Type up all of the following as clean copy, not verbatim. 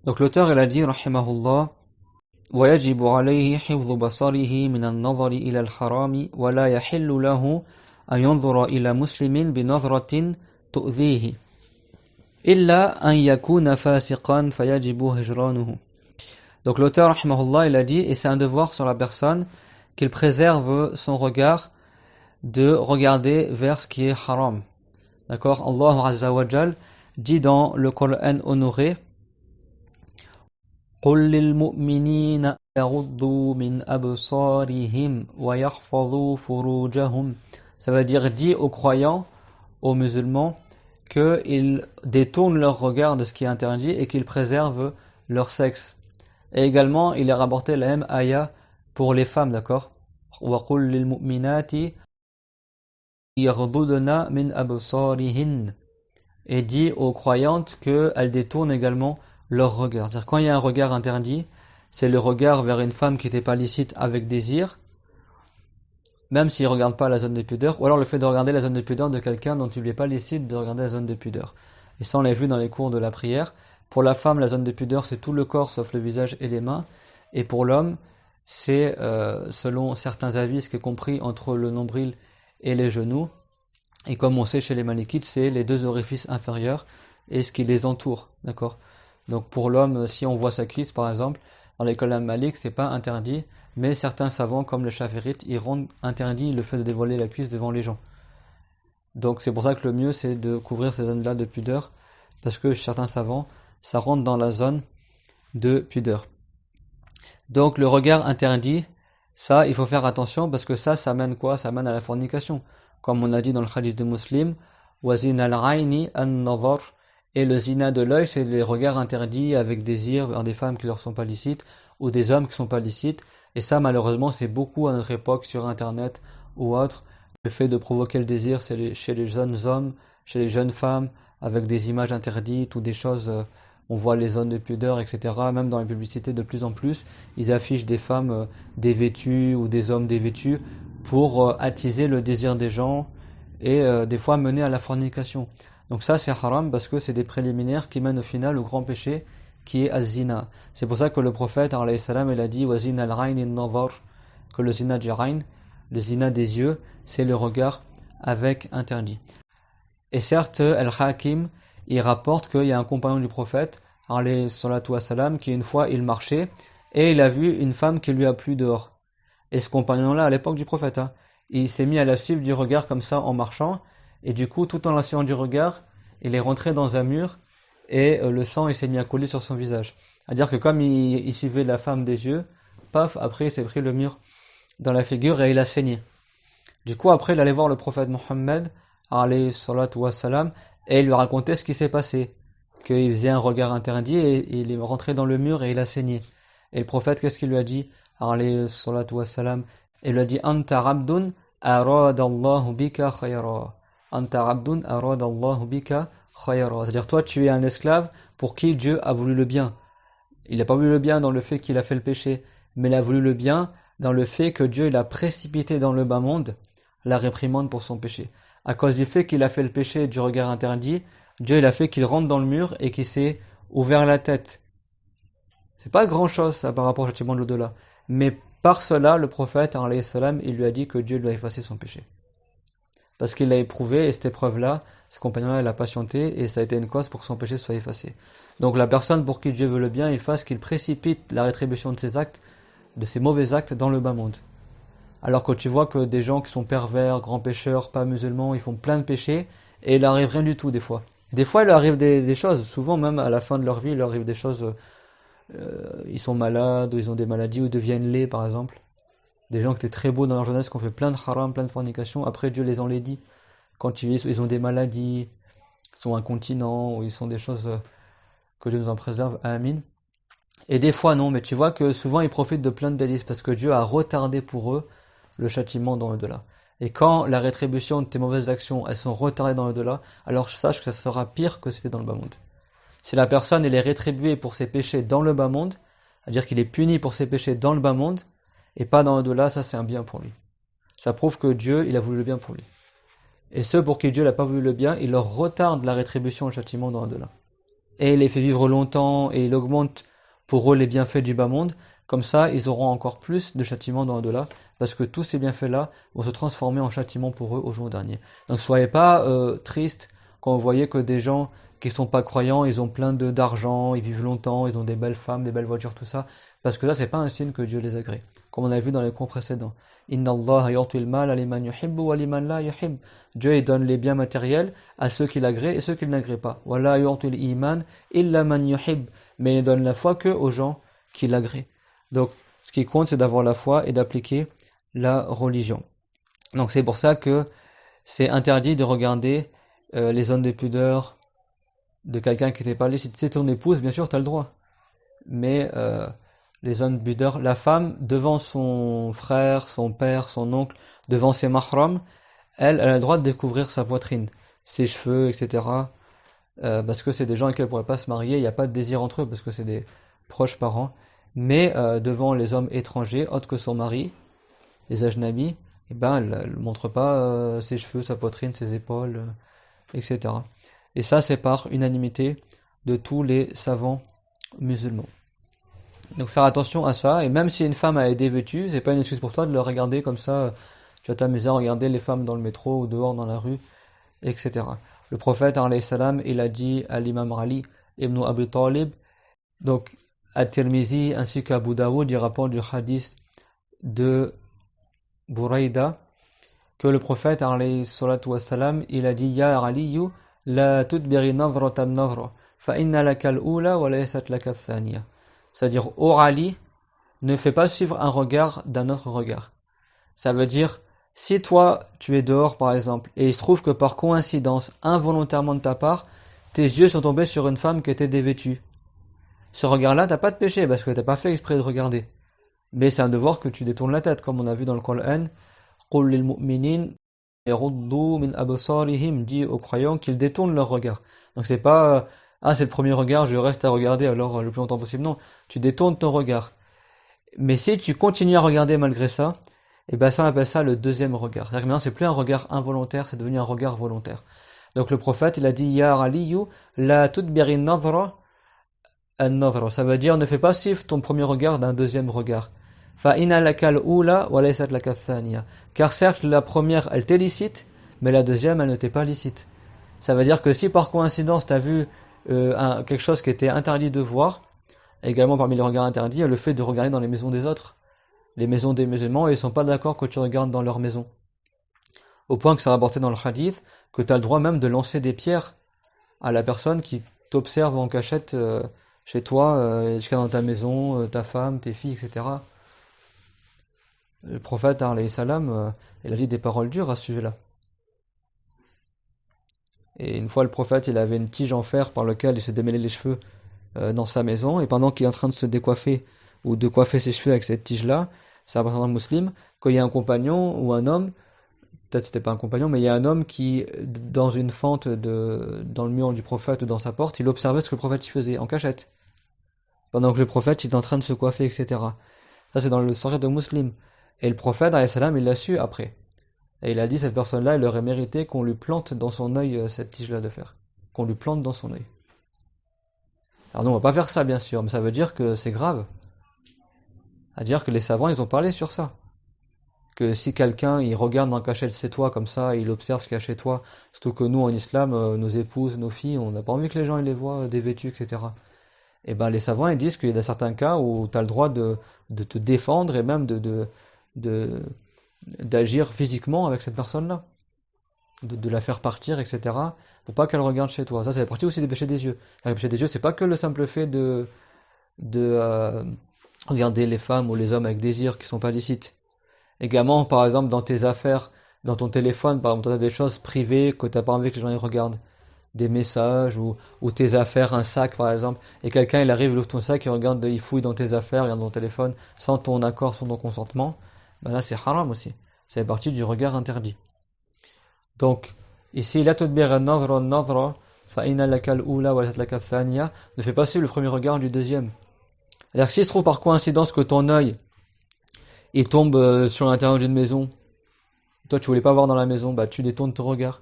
Donc l'auteur il a dit rahimahullah ويجب عليه حفظ بصره من النظر إلى الحرام ولا يحل له أن ينظر إلى مسلم بنظرة تؤذيه إلا أن يكون فاسقا فيجب هجرانه. Donc l'auteur rahimahullah il a dit et c'est un devoir sur la personne qu'il préserve son regard de regarder vers ce qui est haram. D'accord? Allah Azza wa Jal dit dans le Coran honoré قل للمؤمنين يغضوا من أبصارهم ويحفظوا فروجهم. Ça veut dire dis aux croyants, aux musulmans, qu'ils détournent leur regard de ce qui est interdit et qu'ils préservent leur sexe. Et également, il est rapporté la même ayah pour les femmes, d'accord? وَقُلْ لِلْمُؤْمِنَاتِ يَغْضُضْنَ مِنْ أَبْصَارِهِنَّ. Et dit aux croyantes qu'elles détournent également leur regard. C'est-à-dire quand il y a un regard interdit, c'est le regard vers une femme qui n'était pas licite avec désir, même s'il ne regarde pas la zone de pudeur, ou alors le fait de regarder la zone de pudeur de quelqu'un dont il n'est pas licite de regarder la zone de pudeur. Et ça on l'a vu dans les cours de la prière. Pour la femme, la zone de pudeur c'est tout le corps sauf le visage et les mains, et pour l'homme, c'est selon certains avis, ce qui est compris entre le nombril et les genoux, et comme on sait chez les malikites, c'est les deux orifices inférieurs et ce qui les entoure, d'accord? Donc pour l'homme, si on voit sa cuisse par exemple, dans l'école Malik, c'est pas interdit, mais certains savants comme le Chaférite, ils rendent interdit le fait de dévoiler la cuisse devant les gens. Donc c'est pour ça que le mieux c'est de couvrir ces zones-là de pudeur, parce que certains savants, ça rentre dans la zone de pudeur. Donc le regard interdit, ça il faut faire attention parce que ça mène quoi? Ça mène à la fornication. Comme on a dit dans le hadith de Muslim, وَزِنَ الْعَيْنِ النَّظَرِ. Et le zina de l'œil, c'est les regards interdits avec désir vers des femmes qui leur sont pas licites ou des hommes qui sont pas licites. Et ça, malheureusement, c'est beaucoup à notre époque sur Internet ou autre. Le fait de provoquer le désir, c'est chez les jeunes hommes, chez les jeunes femmes, avec des images interdites ou des choses, on voit les zones de pudeur, etc. Même dans les publicités, de plus en plus, ils affichent des femmes dévêtues ou des hommes dévêtus pour attiser le désir des gens et des fois mener à la fornication. Donc ça c'est haram parce que c'est des préliminaires qui mènent au final au grand péché qui est az-zina. C'est pour ça que le prophète alayhi salam il a dit wazina al-ayn an-nazar, que le zina du ayn, le zina des yeux, c'est le regard avec interdit. Et certes al-Hakim il rapporte qu'il y a un compagnon du prophète alayhi salatu wa salam qui une fois il marchait et il a vu une femme qui lui a plu dehors. Et ce compagnon là à l'époque du prophète, il s'est mis à la suivre du regard comme ça en marchant. Et du coup, tout en la suivant du regard, il est rentré dans un mur et le sang il s'est mis à couler sur son visage. C'est-à-dire que comme il suivait la femme des yeux, paf, après il s'est pris le mur dans la figure et il a saigné. Du coup, après il allait voir le prophète Mohammed, alayhi salatu wassalam, et il lui racontait ce qui s'est passé. Qu'il faisait un regard interdit et il est rentré dans le mur et il a saigné. Et le prophète, qu'est-ce qu'il lui a dit, alayhi salatu wassalam? Il lui a dit, Anta rabdun aradallahu bika khayra. Anta abdun aradallahu bika khayra. C'est-à-dire toi tu es un esclave pour qui Dieu a voulu le bien. Il n'a pas voulu le bien dans le fait qu'il a fait le péché, mais il a voulu le bien dans le fait que Dieu il a précipité dans le bas monde la réprimande pour son péché. À cause du fait qu'il a fait le péché du regard interdit, Dieu il a fait qu'il rentre dans le mur et qu'il s'est ouvert la tête. C'est pas grand chose ça par rapport au châtiment de l'au-delà. Mais par cela, le prophète alayhi salam, il lui a dit que Dieu lui a effacé son péché. Parce qu'il l'a éprouvé et cette épreuve-là, ce compagnon-là, il a patienté et ça a été une cause pour que son péché soit effacé. Donc la personne pour qui Dieu veut le bien, il fasse qu'il précipite la rétribution de ses actes, de ses mauvais actes dans le bas monde. Alors que tu vois que des gens qui sont pervers, grands pécheurs, pas musulmans, ils font plein de péchés et il leur arrive rien du tout des fois. Des fois il leur arrive des choses, souvent même à la fin de leur vie, il leur arrive des choses, ils sont malades ou ils ont des maladies ou ils deviennent laids par exemple. Des gens qui étaient très beaux dans leur jeunesse, qui ont fait plein de haram, plein de fornication, après Dieu les enlaidit. Quand ils ont des maladies, ils sont incontinents, ou ils sont des choses que Dieu nous en préserve, amin. Et des fois non, mais tu vois que souvent ils profitent de plein de délices, parce que Dieu a retardé pour eux le châtiment dans l'au-delà. Et quand la rétribution de tes mauvaises actions, elles sont retardées dans l'au-delà, alors sache que ça sera pire que c'était dans le bas monde. Si la personne elle est rétribuée pour ses péchés dans le bas monde, c'est-à-dire qu'il est puni pour ses péchés dans le bas monde, et pas dans l'au-delà, ça c'est un bien pour lui. Ça prouve que Dieu, il a voulu le bien pour lui. Et ceux pour qui Dieu n'a pas voulu le bien, il leur retarde la rétribution et le châtiment dans l'au-delà. et il les fait vivre longtemps et il augmente pour eux les bienfaits du bas monde, comme ça ils auront encore plus de châtiments dans l'au-delà, parce que tous ces bienfaits-là vont se transformer en châtiment pour eux au jour dernier. Donc soyez pas tristes quand vous voyez que des gens qui sont pas croyants, ils ont plein d'argent, ils vivent longtemps, ils ont des belles femmes, des belles voitures, tout ça, parce que ça c'est pas un signe que Dieu les agrée, comme on a vu dans les cours précédents. Inna Allah yu'til mal liman yuhibbu wa liman la yuhib. Dieu il donne les biens matériels à ceux qui l'agréent et ceux qui ne l'agréent pas. Wa la yu'til iman illa man yuhib. Mais il donne la foi que aux gens qui l'agréent. Donc ce qui compte c'est d'avoir la foi et d'appliquer la religion. Donc c'est pour ça que c'est interdit de regarder les zones de pudeur de quelqu'un qui n'était pas licite. Si c'est ton épouse, bien sûr, tu as le droit. Mais les zones de pudeur, la femme, devant son frère, son père, son oncle, devant ses mahrams, elle a le droit de découvrir sa poitrine, ses cheveux, etc. Parce que c'est des gens avec qui elle ne pourrait pas se marier, il n'y a pas de désir entre eux, parce que c'est des proches parents. Mais devant les hommes étrangers, autres que son mari, les ajnabis, eh ben, elle ne montre pas ses cheveux, sa poitrine, ses épaules, etc. Et ça, c'est par unanimité de tous les savants musulmans. Donc faire attention à ça, et même si une femme a été vêtue, c'est pas une excuse pour toi de le regarder comme ça, tu vas t'amuser à regarder les femmes dans le métro ou dehors dans la rue, etc. Le prophète, alayhi salam, il a dit à l'imam Ali ibn Abi Talib, donc à Tirmizi ainsi qu'à Abu Daoud, il rapporte du hadith de Buraïda, que le prophète, alayhi salatu wassalam, il a dit, Ya Aliyu, la tudbiri navratan navra, fa inna laka al-ula wa laysat laka al-thaniya. C'est-à-dire, ô Ali, ne fais pas suivre un regard d'un autre regard. Ça veut dire, si toi, tu es dehors par exemple, et il se trouve que par coïncidence, involontairement de ta part, tes yeux sont tombés sur une femme qui était dévêtue. Ce regard-là, t'as pas de péché, parce que t'as pas fait exprès de regarder. Mais c'est un devoir que tu détournes la tête, comme on a vu dans le Coran. Qul lil mu'minin yaruddu min absarihim, dit aux croyants qu'ils détournent leur regard. Donc c'est pas c'est le premier regard, je reste à regarder alors le plus longtemps possible. Non, tu détournes ton regard. Mais si tu continues à regarder malgré ça, et ben ça on appelle ça le deuxième regard. C'est-à-dire que maintenant c'est plus un regard involontaire, c'est devenu un regard volontaire. Donc le prophète il a dit Ya Aliyu la tudbiri nadra an-nadra. Ça veut dire ne fais pas suivre ton premier regard d'un deuxième regard. Fa inna laka al-ula wa laysat laka ath-thaniya. Car certes la première elle t'est licite, mais la deuxième elle ne t'est pas licite. Ça veut dire que si par coïncidence tu as vu quelque chose qui était interdit de voir, également parmi les regards interdits, le fait de regarder dans les maisons des autres, les maisons des musulmans, et ils ne sont pas d'accord que tu regardes dans leur maison. Au point que ça rapporté dans le hadith, que tu as le droit même de lancer des pierres à la personne qui t'observe en cachette chez toi, jusqu'à dans ta maison, ta femme, tes filles, etc. Le prophète, alayhi salam, il a dit des paroles dures à ce sujet-là. Et une fois, le prophète, il avait une tige en fer par laquelle il se démêlait les cheveux dans sa maison, et pendant qu'il est en train de se décoiffer ou de coiffer ses cheveux avec cette tige-là, ça appartient à un musulman, qu'il y a un compagnon ou un homme, peut-être c'était pas un compagnon, mais il y a un homme qui, dans une fente dans le mur du prophète ou dans sa porte, il observait ce que le prophète y faisait, en cachette. Pendant que le prophète il est en train de se coiffer, etc. Ça c'est dans le Sahih de Muslim. Et le prophète, alayhi salam, il l'a su après. Et il a dit, cette personne-là, elle aurait mérité qu'on lui plante dans son œil cette tige-là de fer. Qu'on lui plante dans son œil. Alors nous, on va pas faire ça, bien sûr, mais ça veut dire que c'est grave. C'est-à-dire que les savants, ils ont parlé sur ça. Que si quelqu'un, il regarde dans cachette chez toi, comme ça, il observe ce qu'il y a chez toi, surtout que nous, en islam, nos épouses, nos filles, on n'a pas envie que les gens ils les voient dévêtus, etc. Et ben les savants, ils disent qu'il y a certains cas où tu as le droit de te défendre et même d'agir physiquement avec cette personne-là, de la faire partir, etc., pour pas qu'elle regarde chez toi. Ça fait partie aussi des péchés des yeux. Le péché des yeux, c'est pas que le simple fait de regarder les femmes ou les hommes avec désir qui sont pas licites. Également, par exemple, dans tes affaires, dans ton téléphone, par exemple, tu as des choses privées que tu n'as pas envie que les gens y regardent, des messages ou tes affaires, un sac par exemple, et quelqu'un il arrive, il ouvre ton sac, il fouille dans tes affaires, il regarde ton téléphone, sans ton accord, sans ton consentement. Ben là c'est haram aussi, ça fait partie du regard interdit. Donc ici la tudbir an-nadhra an-nadhra fa inna laka al-ula wa laysa laka ath-thaniya, ne fais pas suivre le premier regard du deuxième. C'est-à-dire que s'il se trouve par coïncidence que ton œil il tombe sur l'intérieur d'une maison, toi tu voulais pas voir dans la maison, bah tu détournes ton regard.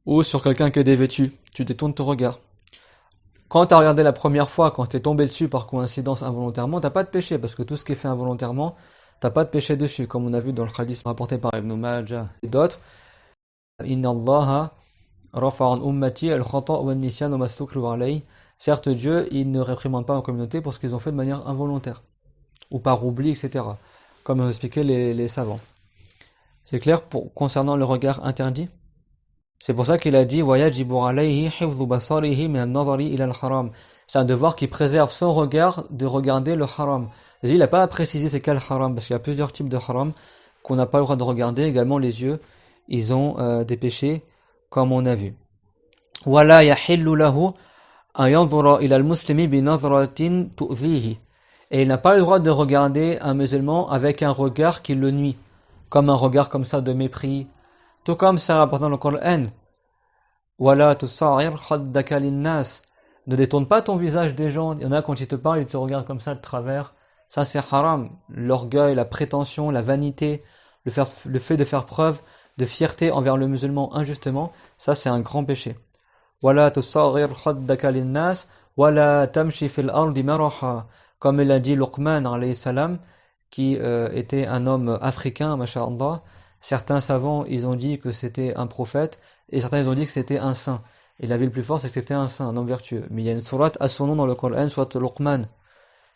Ou sur quelqu'un qui est dévêtu, tu détournes ton regard. Quand tu as regardé la première fois, quand tu es tombé dessus par coïncidence involontairement, t'as pas de péché, parce que tout ce qui est fait involontairement, t'as pas de péché dessus, comme on a vu dans le hadith rapporté par Ibn Majah et d'autres. Inna Allaha rafa'an ummati al-khata' wa an-nisyan wa ma stukrihu alayhi. Certes, Dieu, il ne réprimande pas en communauté pour ce qu'ils ont fait de manière involontaire, ou par oubli, etc. Comme ont expliqué les savants. C'est clair concernant le regard interdit? C'est pour ça qu'il a dit وَيَجِبُ عَلَيْهِ حِفْظُ بَصَرِهِ مِنَ النَّظَرِ إِلَى الْحَرَامِ. C'est un devoir qui préserve son regard de regarder le haram. Il n'a pas à préciser c'est quel haram, parce qu'il y a plusieurs types de haram qu'on n'a pas le droit de regarder. Également les yeux, ils ont des péchés, comme on a vu. وَلَا يَحِلُّ لَهُ أَنْ يَنْظُرَ إِلَى الْمُسْلِمِ بِنَظْرَةٍ تُؤْذِيهِ. Et il n'a pas le droit de regarder un musulman avec un regard qui le nuit, comme un regard comme ça de mépris. Tout comme c'est rapporté dans le Coran. Wala tusa'ir khaddaka linnas. Ne détourne pas ton visage des gens. Il y en a quand ils te parlent, ils te regardent comme ça de travers. Ça c'est haram. L'orgueil, la prétention, la vanité, le fait de faire preuve de fierté envers le musulman injustement, ça c'est un grand péché. Wala tusa'ir khaddaka linnas. Wala tamshi fil ardi maraha. Comme il a dit Luqman alayhi salam, qui était un homme africain, masha'Allah. Certains savants, ils ont dit que c'était un prophète, et certains, ils ont dit que c'était un saint. Et la vie le plus fort, c'est que c'était un saint, un homme vertueux. Mais il y a une sourate à son nom dans le Coran, soit Luqman,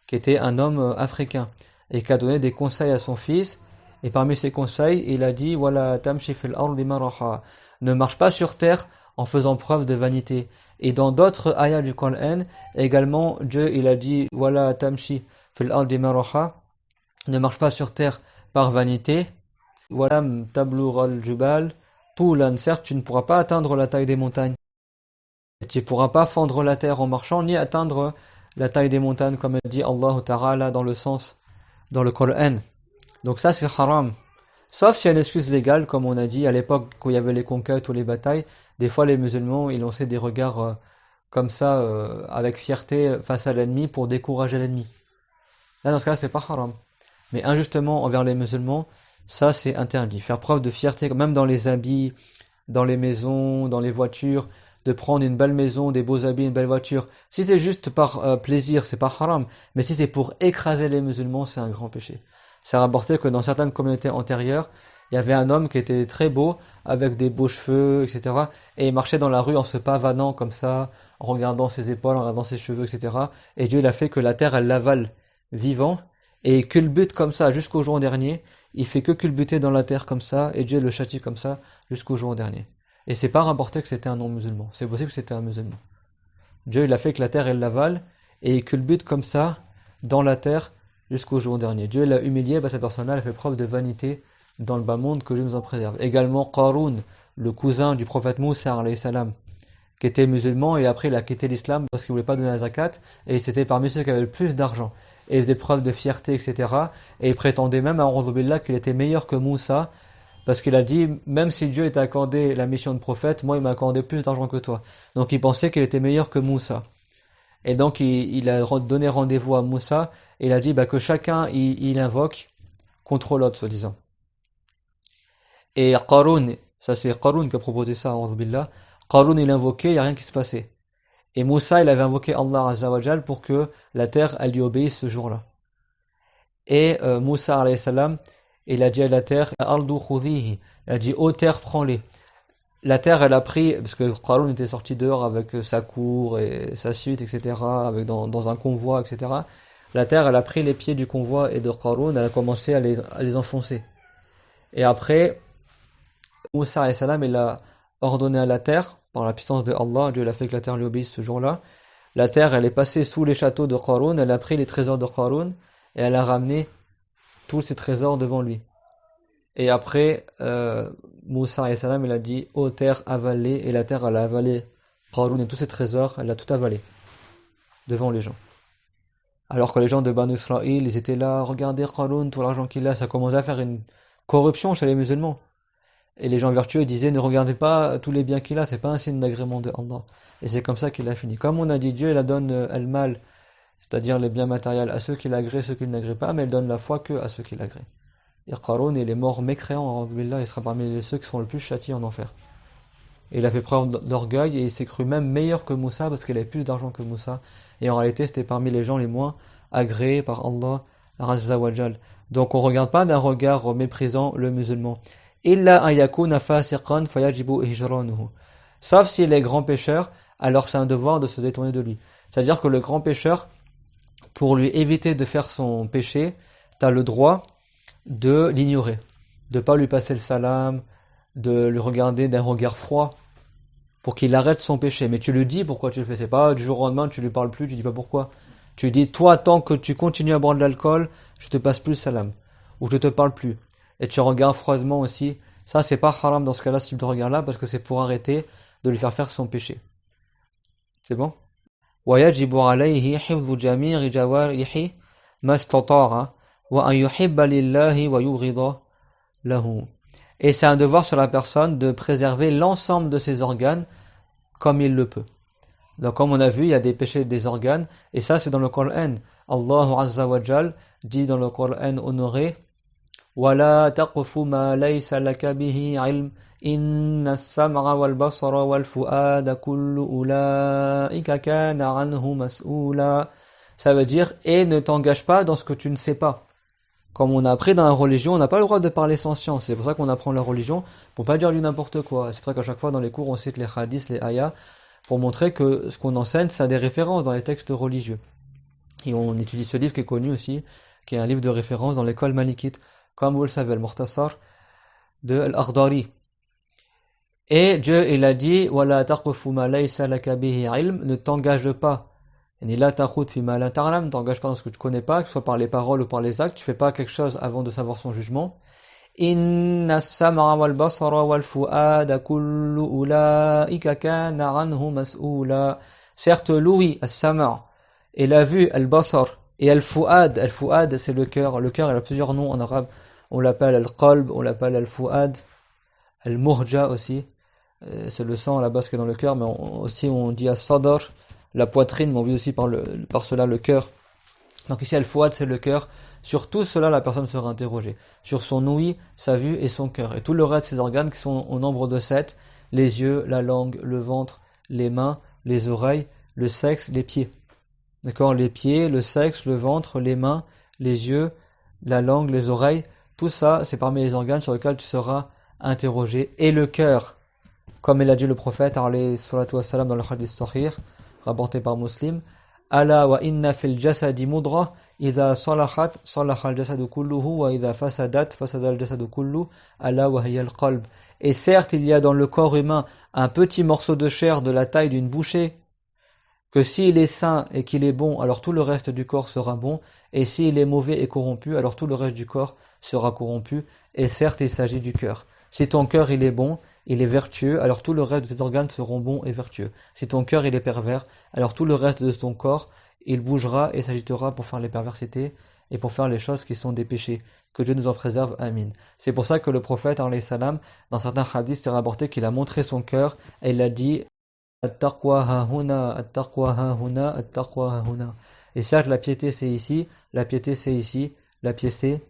qui était un homme africain, et qui a donné des conseils à son fils, et parmi ses conseils, il a dit, Wala tamshi fil ardi maraha. Ne marche pas sur terre en faisant preuve de vanité. Et dans d'autres ayats du Coran, également, Dieu, il a dit, Wala tamshi fil ardi maraha. Ne marche pas sur terre par vanité. Walam tablour al-jubal toulan. Certes, tu ne pourras pas atteindre la taille des montagnes. Tu ne pourras pas fendre la terre en marchant, ni atteindre la taille des montagnes, comme dit Allah Ta'ala dans le Coran. Donc ça, c'est haram. Sauf s'il y a une excuse légale, comme on a dit à l'époque où il y avait les conquêtes ou les batailles. Des fois, les musulmans, ils lançaient des regards comme ça, avec fierté face à l'ennemi pour décourager l'ennemi. Là, dans ce cas, c'est pas haram. Mais injustement envers les musulmans, ça c'est interdit. Faire preuve de fierté, même dans les habits, dans les maisons, dans les voitures, de prendre une belle maison, des beaux habits, une belle voiture. Si c'est juste par plaisir, c'est pas haram. Mais si c'est pour écraser les musulmans, c'est un grand péché. C'est rapporté que dans certaines communautés antérieures, il y avait un homme qui était très beau, avec des beaux cheveux, etc. Et il marchait dans la rue en se pavanant comme ça, en regardant ses épaules, en regardant ses cheveux, etc. Et Dieu il a fait que la terre, elle l'avale vivant, et culbute comme ça jusqu'au jour dernier. Il fait que culbuter dans la terre comme ça, et Dieu le châtie comme ça jusqu'au jour dernier. Et c'est pas rapporté que c'était un non-musulman, c'est possible que c'était un musulman. Dieu il a fait que la terre elle l'avale, et il culbute comme ça dans la terre jusqu'au jour dernier. Dieu l'a humilié, cette personne-là elle fait preuve de vanité dans le bas monde, que Dieu nous en préserve. Également Qarun, le cousin du prophète Moussa alayhi salam, qui était musulman et après il a quitté l'islam parce qu'il voulait pas donner la zakat, et c'était parmi ceux qui avaient le plus d'argent. Et il faisait preuve de fierté, etc. Et il prétendait même à A'udhu Billah qu'il était meilleur que Moussa, parce qu'il a dit, même si Dieu t'a accordé la mission de prophète, moi il m'a accordé plus d'argent que toi. Donc il pensait qu'il était meilleur que Moussa. Et donc il a donné rendez-vous à Moussa, et il a dit que chacun il invoque contre l'autre, soi-disant. Et Qarun, ça c'est Qarun qui a proposé ça, A'udhu Billah. Qarun il invoquait, il n'y a rien qui se passait. Et Moussa, il avait invoqué Allah Azza wa Jal pour que la terre, elle lui obéisse ce jour-là. Et Moussa, alayhi salam, il a dit à la terre, Ardu khudhihi. Il a dit, ô terre, prends-les. La terre, elle a pris, parce que Qarun était sorti dehors avec sa cour et sa suite, etc., dans un convoi, etc. La terre, elle a pris les pieds du convoi et de Qarun, elle a commencé à les enfoncer. Et après, Moussa, alayhi salam, il a ordonné à la terre, par la puissance de Allah, Dieu l'a fait que la terre lui obéisse ce jour-là. La terre, elle est passée sous les châteaux de Qarun, elle a pris les trésors de Qarun, et elle a ramené tous ces trésors devant lui. Et après, Moussa alayhi salam, il a dit, ô terre, avalée, et la terre, elle a avalé Qarun et tous ses trésors, elle a tout avalé, devant les gens. Alors que les gens de Banu Israël, ils étaient là, regardez Qarun, tout l'argent qu'il a, ça commençait à faire une corruption chez les musulmans. Et les gens vertueux disaient, ne regardez pas tous les biens qu'il a, c'est pas un signe d'agrément de Allah. Et c'est comme ça qu'il a fini. Comme on a dit, Dieu il donne al-mal, c'est-à-dire les biens matériels à ceux qui l'agréent, ceux qui ne l'agréent pas, mais il donne la foi que à ceux qui l'agréent. Et Qarun, il est mort mécréant, il sera parmi ceux qui seront le plus châtiés en enfer. Et il a fait preuve d'orgueil et il s'est cru même meilleur que Moussa parce qu'il avait plus d'argent que Moussa. Et en réalité, c'était parmi les gens les moins agréés par Allah Azza wa Jal. Donc on ne regarde pas d'un regard méprisant le musulman. Illa an yakuna fasiqan fayajibu hijranuhu. Sauf s'il est grand pécheur, alors c'est un devoir de se détourner de lui. C'est-à-dire que le grand pécheur, pour lui éviter de faire son péché, tu as le droit de l'ignorer, de ne pas lui passer le salam, de lui regarder d'un regard froid, pour qu'il arrête son péché. Mais tu lui dis pourquoi tu le fais. C'est pas du jour au lendemain, tu lui parles plus, tu dis pas pourquoi. Tu dis, toi, tant que tu continues à boire de l'alcool, je te passe plus le salam. Ou je te parle plus. Et tu regardes froidement aussi. Ça, c'est pas haram dans ce cas-là, ce type de regard-là, parce que c'est pour arrêter de lui faire son péché. C'est bon? ويجب عليه حفظ جميع جوارحه ما استطاع وأن يحب لله ويبغض له. Et c'est un devoir sur la personne de préserver l'ensemble de ses organes comme il le peut. Donc comme on a vu, il y a des péchés des organes, et ça c'est dans le Coran. Allah Azza wa Jal dit dans le Coran honoré, وَلَا تَقْفُ مَا لَيْسَ لَكَ بِهِ عِلْمٍ إِنَّ السَّمْعَ وَالْبَصَرَ وَالْفُؤَادَ كُلُّ أُولَئِكَ كَانَ عَنْهُ مَسْئُولًا. Ça veut dire, et ne t'engage pas dans ce que tu ne sais pas. Comme on a appris dans la religion, on n'a pas le droit de parler sans science. C'est pour ça qu'on apprend la religion, pour pas dire du n'importe quoi. C'est pour ça qu'à chaque fois dans les cours, on cite les hadiths, les ayats, pour montrer que ce qu'on enseigne, ça a des références dans les textes religieux. Et on étudie ce livre qui est connu aussi, qui est un livre de référence dans l'école malikite, comme vous le savez, al-Mukhtasar de Al-Akhdari. Et Dieu, il a dit, وَلَا تَقْفُ مَا لَيْسَ لَكَ بِهِ عِلْمٍ, ne t'engage pas. Ne t'engage pas dans ce que tu connais pas, que ce soit par les paroles ou par les actes, tu fais pas quelque chose avant de savoir son jugement. Inna as-sam'a wal basara wal fu'ada kullu ulaika kana anhu mas'ula. Certes l'ouïe, as-sam' et la vue, al-basar et al-fu'ad. Al-fu'ad c'est le cœur. Le cœur il a plusieurs noms en arabe. On l'appelle al-qalb, on l'appelle al-fu'ad, al-muhja aussi. C'est le sang à la base qui est dans le cœur, mais aussi on dit as-sadr, la poitrine, mais on dit aussi par cela le cœur. Donc ici al-fu'ad c'est le cœur. Sur tout cela, la personne sera interrogée. Sur son ouïe, sa vue et son cœur. Et tout le reste de ses organes qui sont au nombre de 7, les yeux, la langue, le ventre, les mains, les oreilles, le sexe, les pieds. D'accord? Les pieds, le sexe, le ventre, les mains, les yeux, la langue, les oreilles. Tout ça, c'est parmi les organes sur lesquels tu seras interrogé. Et le cœur, comme il a dit le prophète, alayhi salatu wassalam, dans le hadith sahih, rapporté par Muslim, Ala wa inna fil jasadi mudra, idha salahat, salaha al-jasadu kulluhu, wa idha fasadat, fasada al-jasadu kullu, ala wa hiya al-qalb. Et certes, il y a dans le corps humain un petit morceau de chair de la taille d'une bouchée, que s'il est sain et qu'il est bon, alors tout le reste du corps sera bon, et s'il est mauvais et corrompu, alors tout le reste du corps sera corrompu, et certes, il s'agit du cœur. Si ton cœur, il est bon, il est vertueux, alors tout le reste de tes organes seront bons et vertueux. Si ton cœur il est pervers, alors tout le reste de ton corps il bougera et s'agitera pour faire les perversités et pour faire les choses qui sont des péchés. Que Dieu nous en préserve, amin. C'est pour ça que le prophète, alayhi salam, dans certains hadiths, s'est rapporté qu'il a montré son cœur et il a dit At-taqwa ha-huna, at-taqwa ha-huna, at-taqwa ha-huna. Et certes, la piété c'est ici, la piété c'est ici, la piété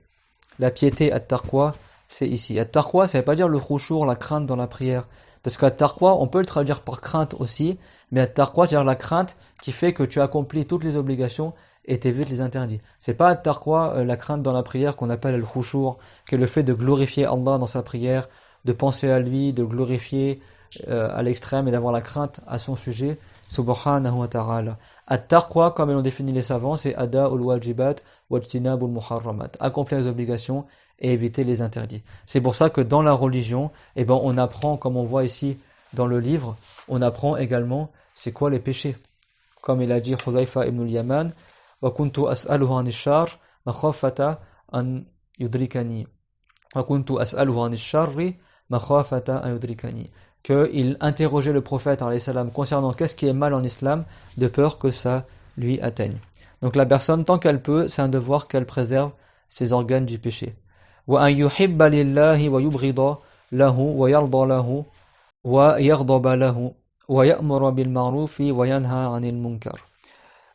at-taqwa c'est ici. At-taqwa, ça ne veut pas dire le khushu', la crainte dans la prière. Parce qu'at-taqwa, on peut le traduire par crainte aussi, mais at-taqwa, c'est-à-dire la crainte qui fait que tu accomplis toutes les obligations et t'évites les interdits. C'est pas at-taqwa, la crainte dans la prière qu'on appelle le khushu', qui est le fait de glorifier Allah dans sa prière, de penser à lui, de glorifier à l'extrême et d'avoir la crainte à son sujet, subhanahu wa ta'ala. At-taqwa, comme l'ont défini les savants, c'est ada'ul wajibat wa ijtinabul muharramat. Accomplir les obligations et éviter les interdits. C'est pour ça que dans la religion, on apprend, comme on voit ici dans le livre, on apprend également c'est quoi les péchés. Comme il a dit Hudhayfa ibn al-Yaman, wa kuntu as'aluhu an ash-shar makhafata an yudrikani. Wa kuntu as'aluhu an ash-sharri makhafata an yudrikani. Qu'il interrogeait le prophète alayhi salam concernant qu'est-ce qui est mal en islam, de peur que ça lui atteigne. Donc la personne, tant qu'elle peut, c'est un devoir qu'elle préserve ses organes du péché. وأن يحب لله ويبغض له ويرضى له ويغضب له ويأمر بالمعروف وينهى عن المنكر.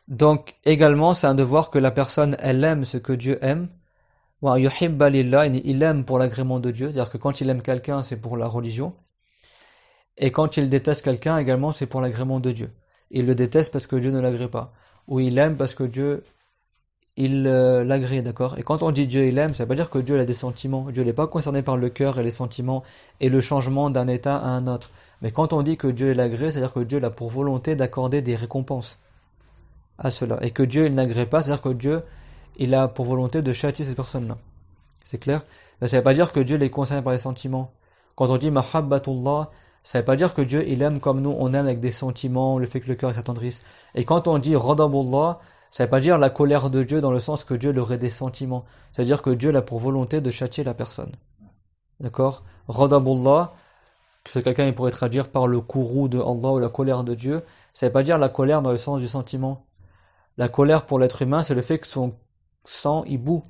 Donc également c'est un devoir que la personne elle aime ce que Dieu aime. وأن يحب لله, il aime pour l'agrément de Dieu, c'est-à-dire que quand il aime quelqu'un c'est pour la religion. Et quand il déteste quelqu'un également, c'est pour l'agrément de Dieu. Il le déteste parce que Dieu ne l'agrée pas. Ou il l'aime parce que Dieu l'agrée, d'accord? Et quand on dit Dieu il aime, ça veut pas dire que Dieu a des sentiments. Dieu n'est pas concerné par le cœur et les sentiments et le changement d'un état à un autre. Mais quand on dit que Dieu l'agrée, c'est-à-dire que Dieu a pour volonté d'accorder des récompenses à cela. Et que Dieu il n'agrée pas, c'est-à-dire que Dieu il a pour volonté de châtier ces personnes-là. C'est clair? Mais ça ne veut pas dire que Dieu est concerné par les sentiments. Quand on dit Mahabbatullah, ça ne veut pas dire que Dieu il aime comme nous, on aime avec des sentiments, le fait que le cœur s'attendrisse. Et quand on dit Radabullah, ça ne veut pas dire la colère de Dieu dans le sens que Dieu aurait des sentiments. Ça veut dire que Dieu a pour volonté de châtier la personne. D'accord? Radabullah, que quelqu'un il pourrait traduire par le courroux de Allah ou la colère de Dieu, ça ne veut pas dire la colère dans le sens du sentiment. La colère pour l'être humain, c'est le fait que son sang il bout.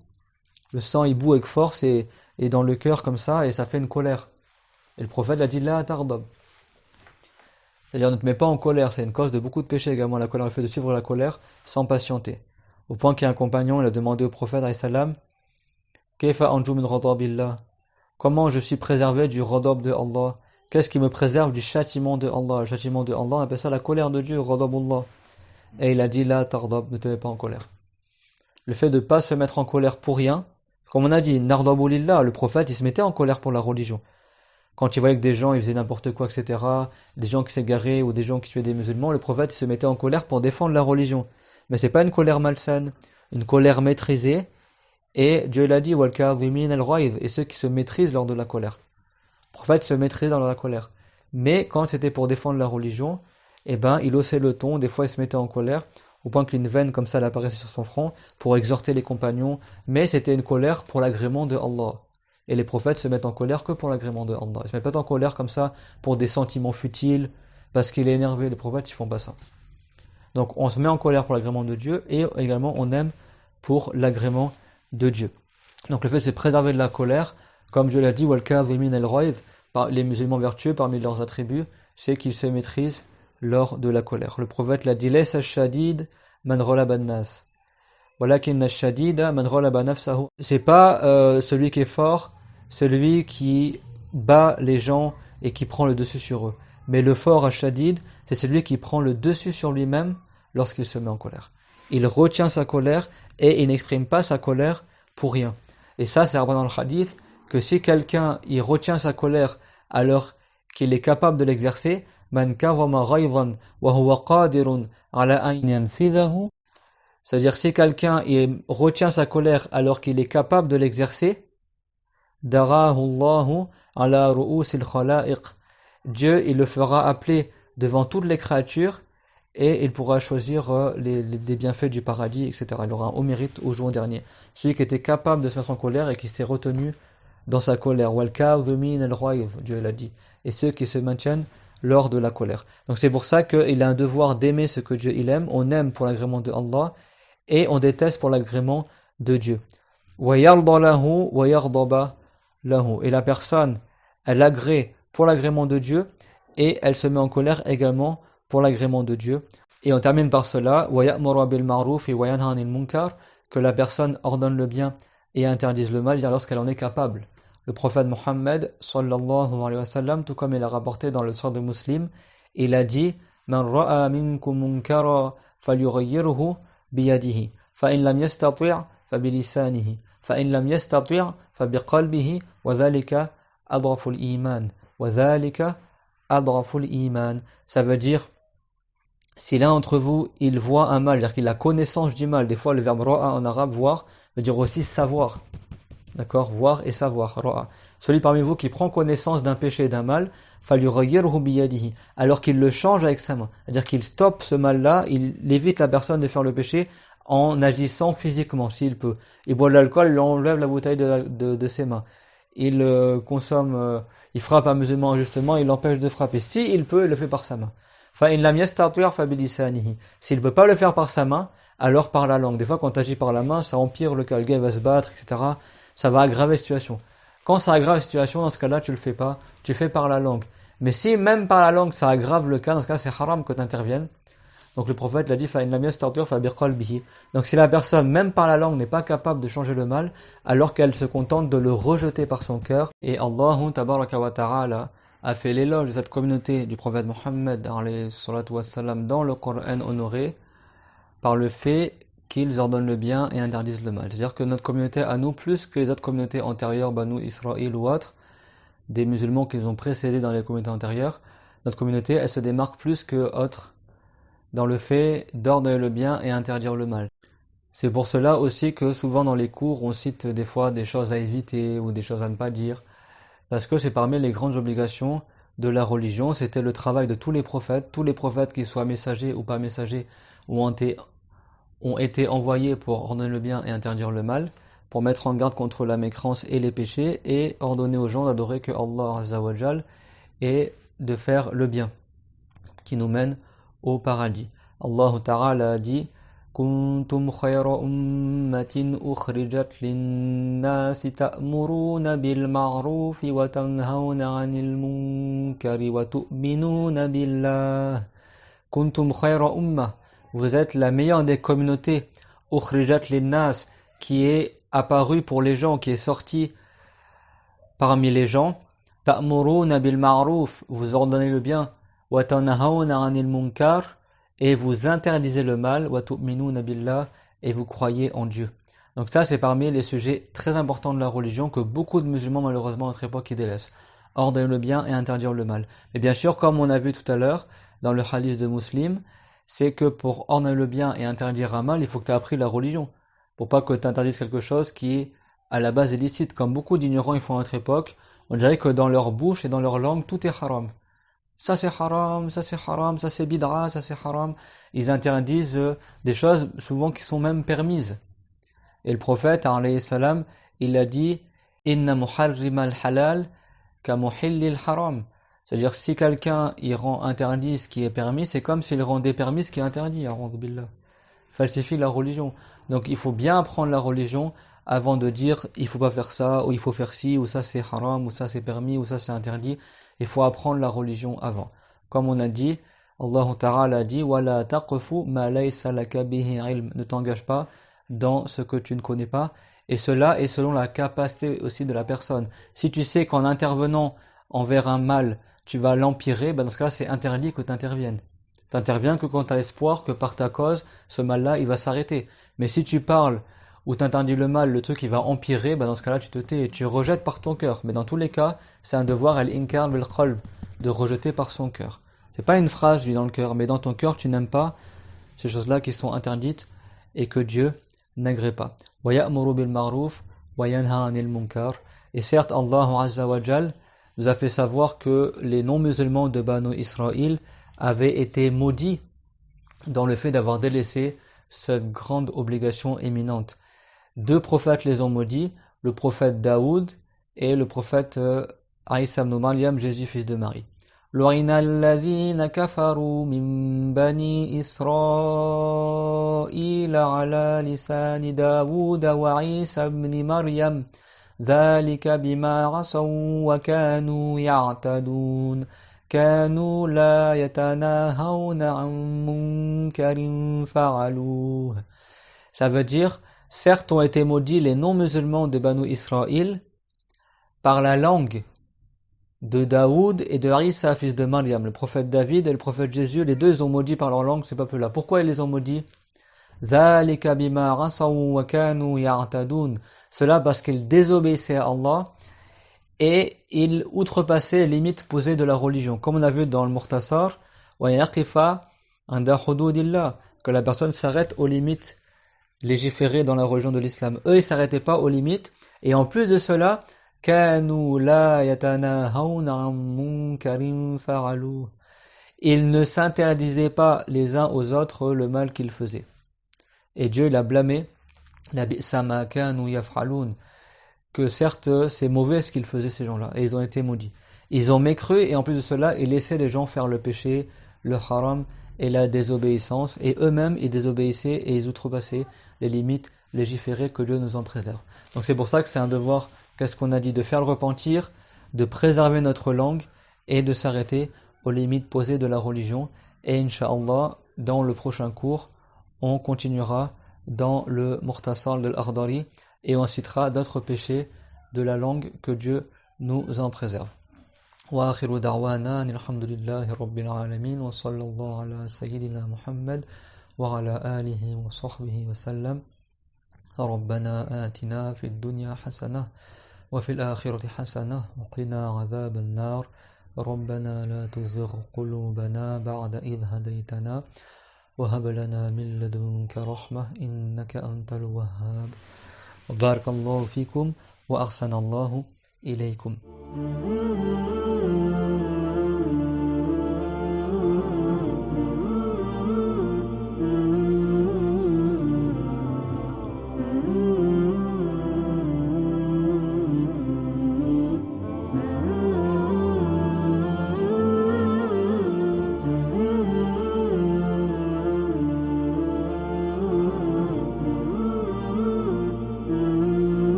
Le sang il bout avec force et dans le cœur comme ça, et ça fait une colère. Et le prophète a dit la tardab. C'est-à-dire ne te mets pas en colère, c'est une cause de beaucoup de péchés également, la colère, le fait de suivre la colère sans patienter. Au point qu'il y a un compagnon, il a demandé au prophète alayhi salam, Kayfa anju min ghadabillah? Comment je suis préservé du ghadab de Allah? Qu'est-ce qui me préserve du châtiment de Allah? Le châtiment de Allah, on appelle ça la colère de Dieu, ghadabullah. Et il a dit la tardab, ne te mets pas en colère. Le fait de ne pas se mettre en colère pour rien, comme on a dit, nardabulillah, le prophète il se mettait en colère pour la religion. Quand il voyait que des gens ils faisaient n'importe quoi, etc., des gens qui s'égaraient ou des gens qui tuaient des musulmans, le prophète il se mettait en colère pour défendre la religion. Mais c'est pas une colère malsaine, une colère maîtrisée. Et Dieu l'a dit, wal kadhimin al-ghayz, et ceux qui se maîtrisent lors de la colère. Le prophète se maîtrisait dans la colère. Mais quand c'était pour défendre la religion, eh ben il haussait le ton, des fois il se mettait en colère, au point qu'une veine comme ça elle apparaissait sur son front pour exhorter les compagnons. Mais c'était une colère pour l'agrément de Allah. Et les prophètes se mettent en colère que pour l'agrément de Allah. Ils se mettent pas en colère comme ça pour des sentiments futiles, parce qu'il est énervé. Les prophètes, ils font pas ça. Donc on se met en colère pour l'agrément de Dieu, et également on aime pour l'agrément de Dieu. Donc le fait de se préserver de la colère, comme Dieu l'a dit, wal kadhimin al-ghayz, les musulmans vertueux, parmi leurs attributs, c'est qu'ils se maîtrisent lors de la colère. Le prophète l'a dit, laysa ash-shadid man ghalaba an-nas, walakin ash-shadida man ghalaba nafsahu. C'est pas celui qui est fort, celui qui bat les gens et qui prend le dessus sur eux. Mais le fort ash-shadid, c'est celui qui prend le dessus sur lui-même lorsqu'il se met en colère. Il retient sa colère et il n'exprime pas sa colère pour rien. Et ça, c'est dans le hadith que si quelqu'un il retient sa colère alors qu'il est capable de l'exercer, man kawama ghayzan wa huwa qadirun ala an yanfidhahu, c'est-à-dire si quelqu'un il retient sa colère alors qu'il est capable de l'exercer, darahu Allahu ala ru'usil khalaiq, Dieu il le fera appeler devant toutes les créatures et il pourra choisir les bienfaits du paradis, etc. Il aura un haut mérite au jour dernier. Celui qui était capable de se mettre en colère et qui s'est retenu dans sa colère. Wal kadhimin al-ghayz, Dieu l'a dit. Et ceux qui se maintiennent lors de la colère. Donc c'est pour ça qu'il a un devoir d'aimer ce que Dieu il aime. On aime pour l'agrément de Allah et on déteste pour l'agrément de Dieu. Wa yarda lahu wa yaghdaba lahu. Et la personne, elle agrée pour l'agrément de Dieu et elle se met en colère également pour l'agrément de Dieu. Et on termine par cela, وَيَأْمُرَ بِالْمَعْرُوفِ وَيَنْهَى عَنِ الْمُنكَرِ, que la personne ordonne le bien et interdise le mal, c'est-à-dire lorsqu'elle en est capable. Le prophète Mohammed, sallallahu alayhi wa sallam, tout comme il a rapporté dans le Sahih de Muslim, il a dit, مَنْ رَأَى مِنْكُمْ مُنْكَرًا فَلْيُغَيِّرْهُ بِيَدِهِ فَإِنْ لَمْ يَسْتَطِعْ فَبِلِسَانِهِ فَإِنْ لَمْ يَسْتَطِعْ فَبِقَلْبِهِ وَذَلِكَ أَضْعَفُ الْإِيمَانِ وَذَلِكَ أَضْعَفُ الْإِيمَانِ. Ça veut dire, si l'un d'entre vous, il voit un mal, c'est-à-dire qu'il a connaissance du mal, des fois le verbe ra'a en arabe, voir, veut dire aussi savoir. D'accord? Voir et savoir, ra'a. Celui parmi vous qui prend connaissance d'un péché et d'un mal, falyughayyirhu biyadihi, alors qu'il le change avec sa main. C'est-à-dire qu'il stoppe ce mal-là, il évite la personne de faire le péché en agissant physiquement, s'il peut. Il boit de l'alcool, il enlève la bouteille de ses mains. Il consomme, il frappe un musulman injustement, il l'empêche de frapper. Si il peut, il le fait par sa main. S'il ne peut pas le faire par sa main, alors par la langue. Des fois, quand tu agis par la main, ça empire le cas. Le gars va se battre, etc. Ça va aggraver la situation. Quand ça aggrave la situation, dans ce cas-là, tu le fais pas. Tu fais par la langue. Mais si même par la langue, ça aggrave le cas, dans ce cas, c'est haram que tu interviennes. Donc le prophète l'a dit, donc si la personne, même par la langue, n'est pas capable de changer le mal, alors qu'elle se contente de le rejeter par son cœur, et Allah tabaraka wa ta'ala a fait l'éloge de cette communauté du prophète Mohammed alayhi salatu wassalam, dans le Coran honoré par le fait qu'ils ordonnent le bien et interdisent le mal. C'est-à-dire que notre communauté à nous, plus que les autres communautés antérieures, Banu Israël ou autres, des musulmans qui nous ont précédés dans les communautés antérieures, notre communauté, elle se démarque plus que autres dans le fait d'ordonner le bien et interdire le mal. C'est pour cela aussi que souvent dans les cours, on cite des fois des choses à éviter ou des choses à ne pas dire, parce que c'est parmi les grandes obligations de la religion. C'était le travail de tous les prophètes qu'ils soient messagers ou pas messagers, ont été envoyés pour ordonner le bien et interdire le mal, pour mettre en garde contre la mécrance et les péchés, et ordonner aux gens d'adorer que Allah Azza wa Jal et de faire le bien qui nous mène au paradis. Allah Ta'ala a dit: Kuntum khayra ummatin ukhrijat linnasi ta'muruna bil ma'rufi wa tanhauna 'anil munkari wa tu'minuna billah. Kuntum khayra ummah, vous êtes la meilleure des communautés, ukhrijat linnas, qui est apparue pour les gens, qui est sortie parmi les gens. Ta'muruna bil ma'ruf, vous ordonnez le bien, wa tanhauna 'anil munkar, et vous interdisez le mal, wa tu'minuna billah, et vous croyez en Dieu. Donc ça, c'est parmi les sujets très importants de la religion que beaucoup de musulmans, malheureusement, à notre époque, ils délaissent. Ordonner le bien et interdire le mal. Et bien sûr, comme on a vu tout à l'heure, dans le hadith de Muslim, c'est que pour ordonner le bien et interdire un mal, il faut que tu aies appris la religion. Pour pas que tu interdises quelque chose qui est à la base illicite. Comme beaucoup d'ignorants ils font à notre époque, on dirait que dans leur bouche et dans leur langue, tout est haram. Ça c'est haram, ça c'est haram, ça c'est bid'a, ça c'est haram. Ils interdisent des choses souvent qui sont même permises. Et le prophète, alayhi salam, il a dit: Inna muharrima al-halal ka muhilli al-haram. C'est-à-dire, si quelqu'un il rend interdit ce qui est permis, c'est comme s'il rendait permis ce qui est interdit. A'udhu billah. Falsifie la religion. Donc il faut bien apprendre la religion avant de dire il faut pas faire ça, ou il faut faire ci, ou ça c'est haram, ou ça c'est permis, ou ça c'est interdit. Il faut apprendre la religion avant. Comme on a dit, Allah Ta'ala a dit: Wala taqfu ma laysa laka bihi ilm. Ne t'engage pas dans ce que tu ne connais pas. Et cela est selon la capacité aussi de la personne. Si tu sais qu'en intervenant envers un mal, tu vas l'empirer, dans ce cas c'est interdit que tu interviennes. Tu n'interviens que quand tu as espoir que par ta cause, ce mal-là, il va s'arrêter. Mais si tu parles ou tu interdis le mal, le truc il va empirer, dans ce cas-là tu te tais et tu rejettes par ton cœur. Mais dans tous les cas, c'est un devoir al-inkar bil-qalb, de rejeter par son cœur. C'est pas une phrase dit dans le cœur, mais dans ton cœur tu n'aimes pas ces choses-là qui sont interdites et que Dieu n'agrée pas. Wa ya'muru bil ma'ruf wa yanha 'anil munkar. Et certes, Allah Azza wa Jal nous a fait savoir que les non-musulmans de Banu Israël avaient été maudits dans le fait d'avoir délaissé cette grande obligation éminente. Deux prophètes les ont maudits, le prophète Daoud et le prophète Isa ibn Maryam, Jésus fils de Marie. لعن الذين كفروا من بني إسرائيل على لسان داود وعيسى ابن مريم ذلك بما عصوا وكانوا يعتدون كانوا لا يتناهون عن منكر فعلوه. Ça veut dire, certes ont été maudits les non-musulmans de Banu Israël par la langue de Daoud et de Isa, fils de Maryam. Le prophète David et le prophète Jésus, les deux ils ont maudit par leur langue ces peuples-là. Pourquoi ils les ont maudits? ذَلِكَ بِمَا عَصَوْا وَكَانُوا يَعْتَدُونَ. Cela parce qu'ils désobéissaient à Allah et ils outrepassaient les limites posées de la religion. Comme on a vu dans le Mukhtasar, وَيَقِفَ عَنْدَ حُدُودِ اللَّهِ, que la personne s'arrête aux limites légiférées dans la religion de l'islam. Eux, ils ne s'arrêtaient pas aux limites. Et en plus de cela, كَانُوا لَا يَتَنَاهَوْنَ عَنْ مُنْكَرٍ فَعَلُوهُ. Ils ne s'interdisaient pas les uns aux autres le mal qu'ils faisaient. Et Dieu l'a blâmé, لَبِئْسَ مَا كَانُوا يَفْعَلُونَ, que certes c'est mauvais ce qu'ils faisaient ces gens-là, et ils ont été maudits. Ils ont mécru, et en plus de cela, ils laissaient les gens faire le péché, le haram et la désobéissance, et eux-mêmes ils désobéissaient et ils outrepassaient les limites légiférées, que Dieu nous en préserve. Donc c'est pour ça que c'est un devoir, qu'est-ce qu'on a dit, de faire le repentir, de préserver notre langue et de s'arrêter aux limites posées de la religion. Et Inch'Allah, dans le prochain cours, on continuera dans le Mukhtasar de l'Akhdari et on citera d'autres péchés de la langue, que Dieu nous en préserve. وآخر دعوانا أن الحمد لله رب العالمين وصلى الله على سيدنا محمد وعلى آله وصحبه وسلم. ربنا آتنا في الدنيا حسنة وفي الآخرة حسنة وقنا عذاب النار. ربنا لا تزغ قلوبنا بعد إذ هديتنا وهب لنا من لدنك رحمة إنك أنت الوهاب. بارك الله فيكم وأحسن الله إليكم.